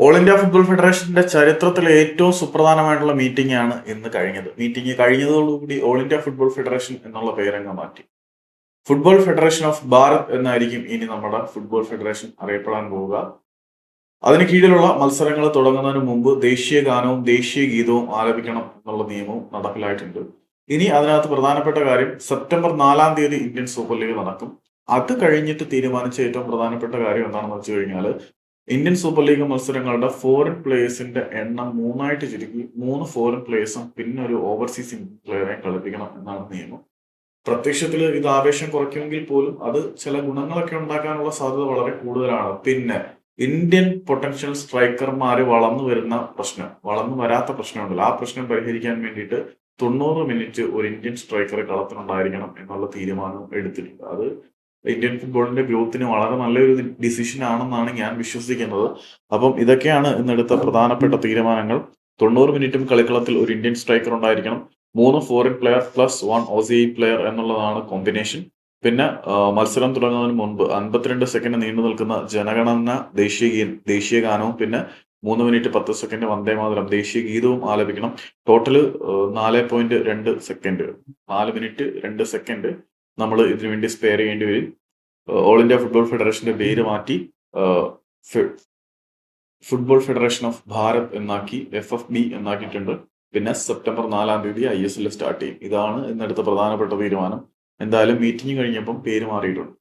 All India football ഫെഡറേഷന്റെ ചരിത്രത്തിലെ ഏറ്റവും സുപ്രധാനമായിട്ടുള്ള മീറ്റിംഗ് ആണ് ഇന്ന് കഴിഞ്ഞത്. മീറ്റിംഗ് കഴിഞ്ഞതോടുകൂടി ഓൾ ഇന്ത്യ ഫുട്ബോൾ ഫെഡറേഷൻ എന്നുള്ള പേരങ്ങ് മാറ്റി. ഫുട്ബോൾ ഫെഡറേഷൻ ഓഫ് ഭാരത് എന്നായിരിക്കും ഇനി നമ്മുടെ ഫുട്ബോൾ ഫെഡറേഷൻ അറിയപ്പെടാൻ പോവുക. അതിന് കീഴിലുള്ള മത്സരങ്ങൾ തുടങ്ങുന്നതിന് മുമ്പ് ദേശീയ ഗാനവും ദേശീയ ഗീതവും ആലപിക്കണം എന്നുള്ള നിയമവും നടപ്പിലായിട്ടുണ്ട്. ഇനി അതിനകത്ത് പ്രധാനപ്പെട്ട കാര്യം, സെപ്റ്റംബർ 4-ാം തീയതി ഇന്ത്യൻ സൂപ്പർ ലീഗ് നടക്കും. അത് കഴിഞ്ഞിട്ട് തീരുമാനിച്ച ഏറ്റവും പ്രധാനപ്പെട്ട കാര്യം എന്താണെന്ന് വെച്ച് കഴിഞ്ഞാൽ, ഇന്ത്യൻ സൂപ്പർ ലീഗ് മത്സരങ്ങളുടെ ഫോറിൻ പ്ലേയേഴ്സിന്റെ എണ്ണം 3ആയിട്ട് ചുരുക്കി 3 ഫോറിൻ പ്ലേയേഴ്സും പിന്നെ ഒരു ഓവർസീസ് ഇന്ത്യൻ പ്ലെയറെയും കളിപ്പിക്കണം എന്നാണ് നിയമം. പ്രത്യക്ഷത്തിൽ ഇത് ആവേശം കുറയ്ക്കുമെങ്കിൽ പോലും അത് ചില ഗുണങ്ങളൊക്കെ ഉണ്ടാക്കാനുള്ള സാധ്യത വളരെ കൂടുതലാണ്. പിന്നെ ഇന്ത്യൻ പൊട്ടൻഷ്യൽ സ്ട്രൈക്കർമാർ വളർന്നു വരാത്ത പ്രശ്നമുണ്ടല്ലോ, ആ പ്രശ്നം പരിഹരിക്കാൻ വേണ്ടിയിട്ട് 90 മിനിറ്റ് ഒരു ഇന്ത്യൻ സ്ട്രൈക്കർ കളത്തിലുണ്ടായിരിക്കണം എന്നുള്ള തീരുമാനം എടുത്തിട്ടുണ്ട്. അത് ഇന്ത്യൻ ഫുട്ബോളിന്റെ ഗ്രോത്തിന് വളരെ നല്ലൊരു ഡിസിഷൻ ആണെന്നാണ് ഞാൻ വിശ്വസിക്കുന്നത്. അപ്പം ഇതൊക്കെയാണ് ഇന്നെടുത്ത പ്രധാനപ്പെട്ട തീരുമാനങ്ങൾ. 90 മിനിറ്റും കളിക്കളത്തിൽ ഒരു ഇന്ത്യൻ സ്ട്രൈക്കർ ഉണ്ടായിരിക്കണം. 3 foreign player plus 1 OCI player എന്നുള്ളതാണ് കോമ്പിനേഷൻ. പിന്നെ മത്സരം തുടങ്ങുന്നതിന് മുൻപ് 52 സെക്കൻഡ് നീണ്ടു നിൽക്കുന്ന ജനഗണന ദേശീയ ഗാനവും പിന്നെ 3 മിനിറ്റ് 10 സെക്കൻഡ് വന്ദേമാതരം ദേശീയ ഗീതവും ആലപിക്കണം. ടോട്ടല് 4.2 സെക്കൻഡ്, 4 മിനിറ്റ് 2 സെക്കൻഡ് നമ്മൾ ഇതിനു വേണ്ടി സ്പെയർ ചെയ്യേണ്ടി വരും. ഓൾ ഇന്ത്യ ഫുട്ബോൾ ഫെഡറേഷന്റെ പേര് മാറ്റി ഫുട്ബോൾ ഫെഡറേഷൻ ഓഫ് ഭാരത് എന്നാക്കി, FFB എന്നാക്കിയിട്ടുണ്ട്. പിന്നെ സെപ്റ്റംബർ 4-ാം തീയതി ISL സ്റ്റാർട്ട് ചെയ്യും. ഇതാണ് ഇന്നെടുത്ത പ്രധാനപ്പെട്ട തീരുമാനം. എന്തായാലും മീറ്റിംഗ് കഴിഞ്ഞപ്പം പേര് മാറിയിട്ടുണ്ട്.